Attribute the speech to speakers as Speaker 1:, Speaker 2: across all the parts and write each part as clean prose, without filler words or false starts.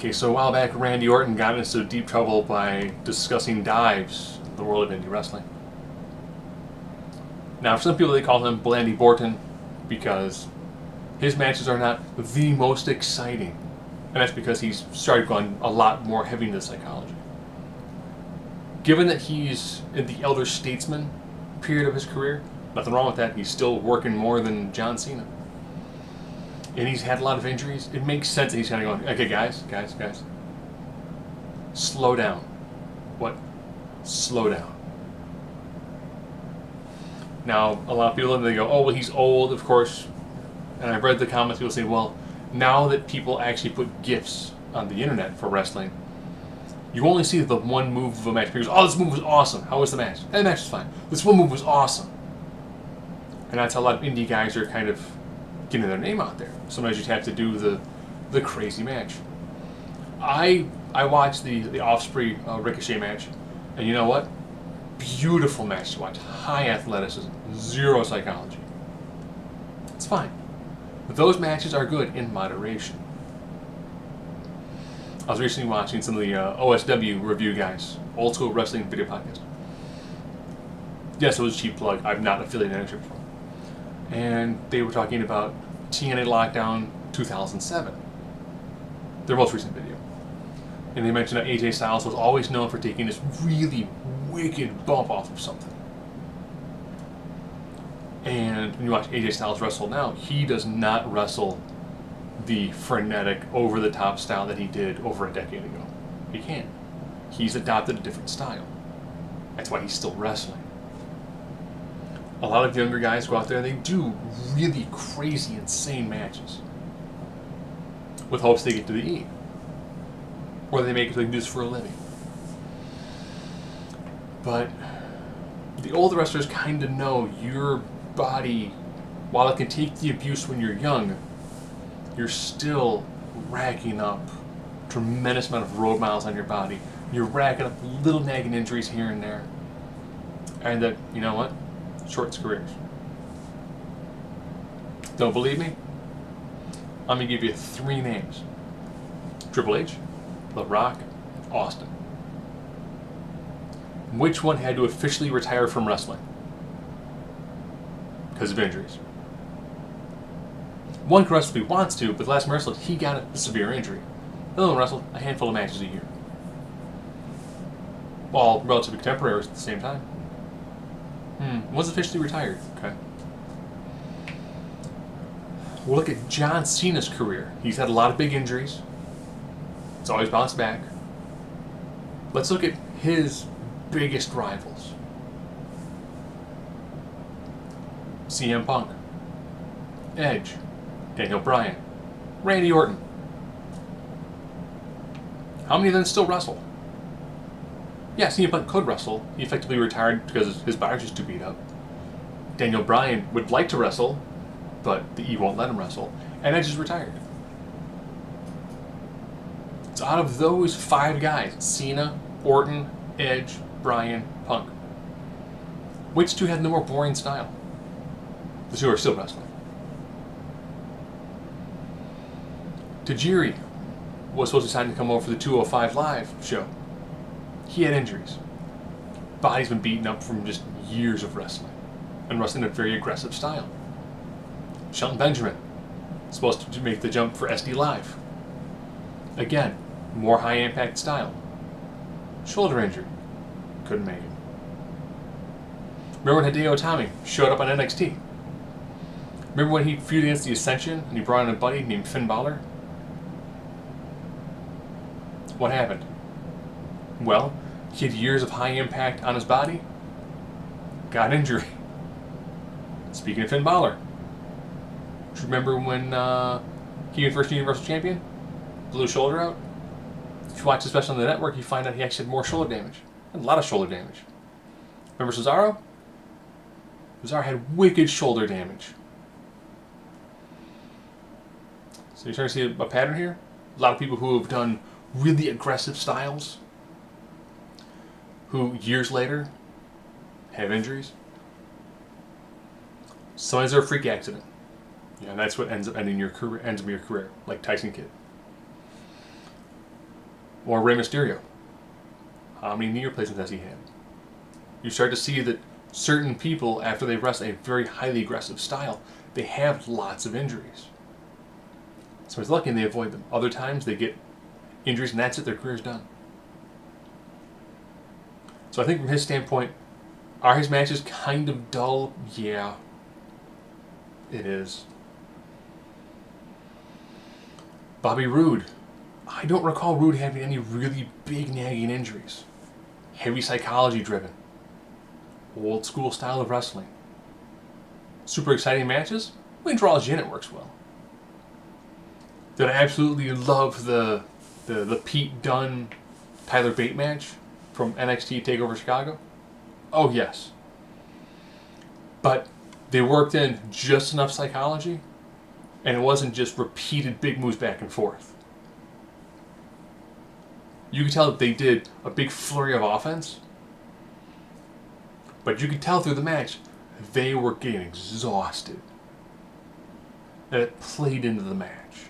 Speaker 1: Okay, so a while back, Randy Orton got into deep trouble by discussing dives in the world of indie wrestling. Now, for some people, they call him Blandy Borton because his matches are not the most exciting, and that's because he's started going a lot more heavy into psychology. Given that he's in the elder statesman period of his career, nothing wrong with that. He's still working more than John Cena. And he's had a lot of injuries. It makes sense that he's kind of going, okay, guys. Slow down. What? Slow down. Now, a lot of people, they go, oh, well, he's old, of course. And I've read the comments, people say, well, now that people actually put GIFs on the internet for wrestling, you only see the one move of a match. People go, oh, this move was awesome. How was the match? The match was fine. This one move was awesome. And that's how a lot of indie guys are kind of getting their name out there. Sometimes you have to do the crazy match. I watched the Ospreay Ricochet match, and you know what? Beautiful match to watch. High athleticism, zero psychology. It's fine. But those matches are good in moderation. I was recently watching some of the OSW review guys, Old School Wrestling Video Podcast. Yes, it was a cheap plug. I'm not affiliated with them. And they were talking about TNA Lockdown 2007, their most recent video. And they mentioned that AJ Styles was always known for taking this really wicked bump off of something. And when you watch AJ Styles wrestle now, he does not wrestle the frenetic, over-the-top style that he did over a decade ago. He can't. He's adopted a different style. That's why he's still wrestling. A lot of younger guys go out there and they do really crazy, insane matches with hopes they get to the E. Or they make it so they can do this for a living. But the older wrestlers kind of know your body, while it can take the abuse when you're young, you're still racking up a tremendous amount of road miles on your body. You're racking up little nagging injuries here and there. And that, you know what? Shortens careers. Don't believe me? I'm going to give you 3 names. Triple H, The Rock, Austin. Which one had to officially retire from wrestling? Because of injuries. One can wrestle if he wants to, but the last time he wrestled, he got a severe injury. The other one wrestled a handful of matches a year. All relatively contemporaries at the same time. Was officially retired. Okay. We'll look at John Cena's career. He's had a lot of big injuries. It's always bounced back. Let's look at his biggest rivals. CM Punk, Edge, Daniel Bryan, Randy Orton. How many of them still wrestle? Yeah, CM Punk could wrestle. He effectively retired because his body was just too beat up. Daniel Bryan would like to wrestle, but the E won't let him wrestle. And Edge is retired. So out of those 5 guys, Cena, Orton, Edge, Bryan, Punk, which 2 had the more boring style? The 2 are still wrestling. Tajiri was supposed to sign to come over for the 205 Live show. He had injuries. Body's been beaten up from just years of wrestling. And wrestling a very aggressive style. Shelton Benjamin, supposed to make the jump for SD Live. Again, more high impact style. Shoulder injury. Couldn't make it. Remember when Hideo Itami showed up on NXT? Remember when he feuded against the Ascension and he brought in a buddy named Finn Balor? What happened? Well, he had years of high impact on his body. Got injury. Speaking of Finn Balor, do you remember when he was first Universal Champion? Blew his shoulder out? If you watch the special on the network, you find out he actually had more shoulder damage. A lot of shoulder damage. Remember Cesaro? Cesaro had wicked shoulder damage. So you're starting to see a pattern here? A lot of people who have done really aggressive styles, who years later have injuries. Sometimes they're a freak accident. Yeah, that's what ends up ending your career, ends up your career, like Tyson Kidd. Or Rey Mysterio. How many knee replacements has he had? You start to see that certain people, after they wrestle a very highly aggressive style, they have lots of injuries. So it's lucky and they avoid them. Other times they get injuries and that's it, their career's done. So I think from his standpoint, are his matches kind of dull? Yeah, it is. Bobby Roode. I don't recall Roode having any really big nagging injuries. Heavy psychology driven. Old school style of wrestling. Super exciting matches? When draws you in, it works well. Did I absolutely love the Pete Dunne Tyler Bate match from NXT TakeOver Chicago? Oh yes. But they worked in just enough psychology, and it wasn't just repeated big moves back and forth. You could tell that they did a big flurry of offense, but you could tell through the match they were getting exhausted. And it played into the match.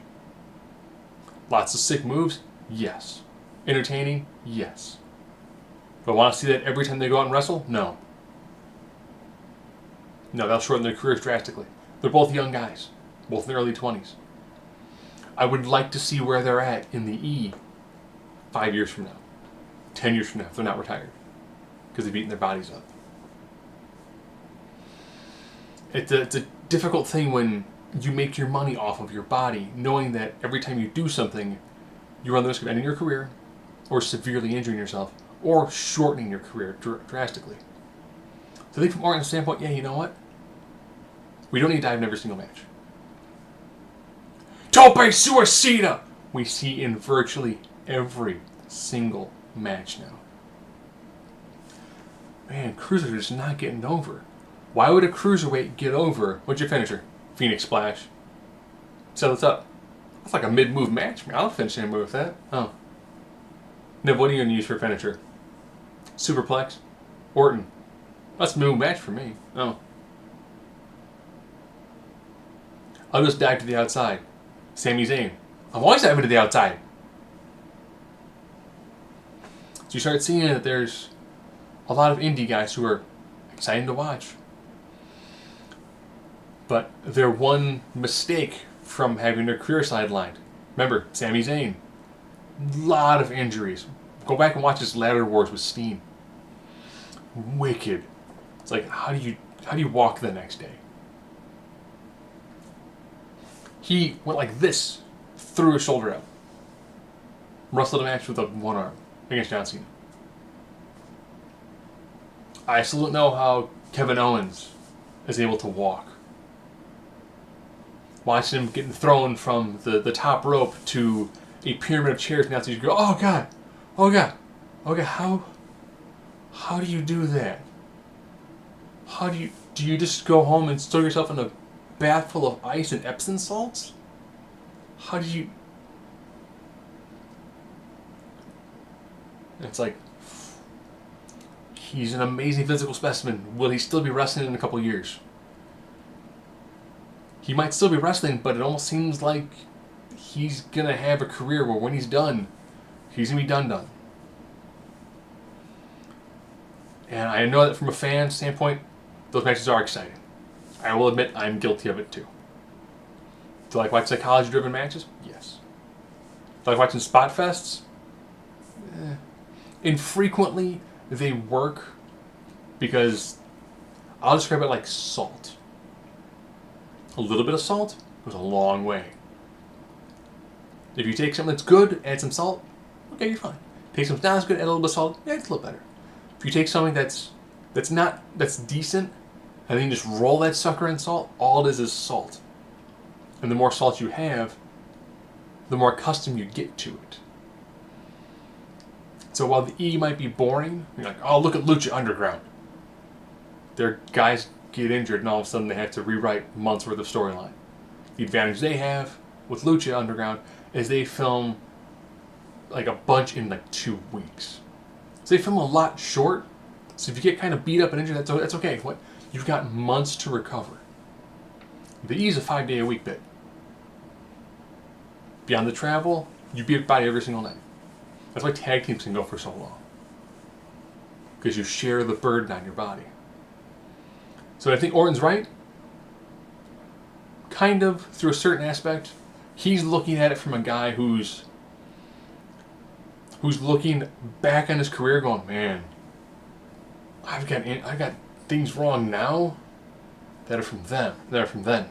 Speaker 1: Lots of sick moves? Yes. Entertaining? Yes. Do I want to see that every time they go out and wrestle? No. No, that'll shorten their careers drastically. They're both young guys, both in their early 20s. I would like to see where they're at in the E 5 years from now, 10 years from now, if they're not retired, because they've beaten their bodies up. It's a difficult thing when you make your money off of your body, knowing that every time you do something, you run the risk of ending your career, or severely injuring yourself, or shortening your career drastically. So I think from Orton's standpoint, yeah, you know what? We don't need to dive in every single match. Tope Suicida! We see in virtually every single match now. Man, cruisers are just not getting over. Why would a cruiserweight get over? What's your finisher? Phoenix Splash. Set us up. That's like a mid-move match. I'll finish any move with that. Oh. Niv, what are you going to use for a finisher? Superplex? Orton. That's a mid-move match for me. Oh. I'll just dive to the outside. Sami Zayn. I'm always diving to the outside. So you start seeing that there's a lot of indie guys who are exciting to watch. But they're one mistake from having their career sidelined. Remember, Sami Zayn. Lot of injuries. Go back and watch his ladder wars with Steen. Wicked. It's like, how do you walk the next day? He went like this, threw his shoulder out. Wrestled a match with one arm against John Cena. I still don't know how Kevin Owens is able to walk. Watching him getting thrown from the top rope to a pyramid of chairs, and after you go, oh God, oh God, oh God, how do you do that? How do you just go home and throw yourself in a bath full of ice and Epsom salts? How do you? It's like, he's an amazing physical specimen. Will he still be wrestling in a couple years? He might still be wrestling, but it almost seems like he's going to have a career where when he's done, he's going to be done. And I know that from a fan standpoint, those matches are exciting. I will admit I'm guilty of it too. Do I like watch psychology-driven matches? Yes. Do I like watching spot fests? Infrequently, they work because I'll describe it like salt. A little bit of salt goes a long way. If you take something that's good, add some salt, okay, you're fine. Take something not as good, add a little bit of salt, yeah, it's a little better. If you take something that's decent, and then you just roll that sucker in salt, all it is salt. And the more salt you have, the more accustomed you get to it. So while the E might be boring, you're like, oh, look at Lucha Underground. Their guys get injured and all of a sudden they have to rewrite months worth of storyline. The advantage they have with Lucha Underground is they film like a bunch in like 2 weeks. So they film a lot short. So if you get kind of beat up and injured, that's okay. What? You've got months to recover. The E is a 5-day-a-week bit. Beyond the travel, you beat your body every single night. That's why tag teams can go for so long. Because you share the burden on your body. So I think Orton's right. Kind of, through a certain aspect. He's looking at it from a guy who's looking back on his career going, man, I've got things wrong now that are from them, that are from then.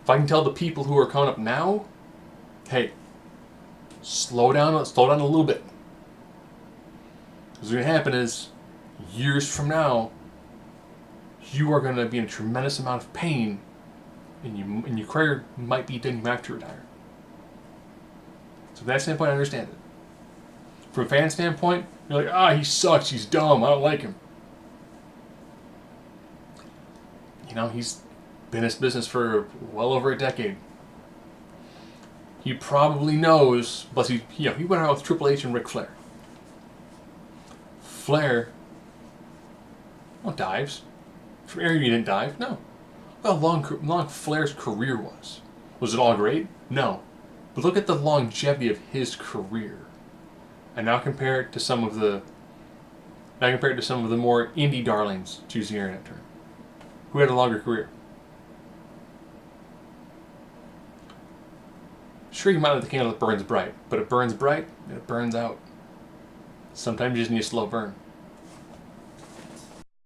Speaker 1: If I can tell the people who are coming up now, hey, slow down a little bit. What's going to happen is, years from now, you are going to be in a tremendous amount of pain, and your career might be done. You might have to retire. So from that standpoint, I understand it. From a fan standpoint, you're like, he sucks, he's dumb, I don't like him. You know, he's been in this business for well over a decade. He probably knows, plus he went out with Triple H and Ric Flair. Flair, dives. From area he didn't dive, no. Look how long Flair's career was. Was it all great? No. But look at the longevity of his career. And now compare it to some of the more indie darlings, to use the internet term, who had a longer career. Sure, you might light the candle that burns bright, but it burns bright and it burns out. Sometimes you just need a slow burn.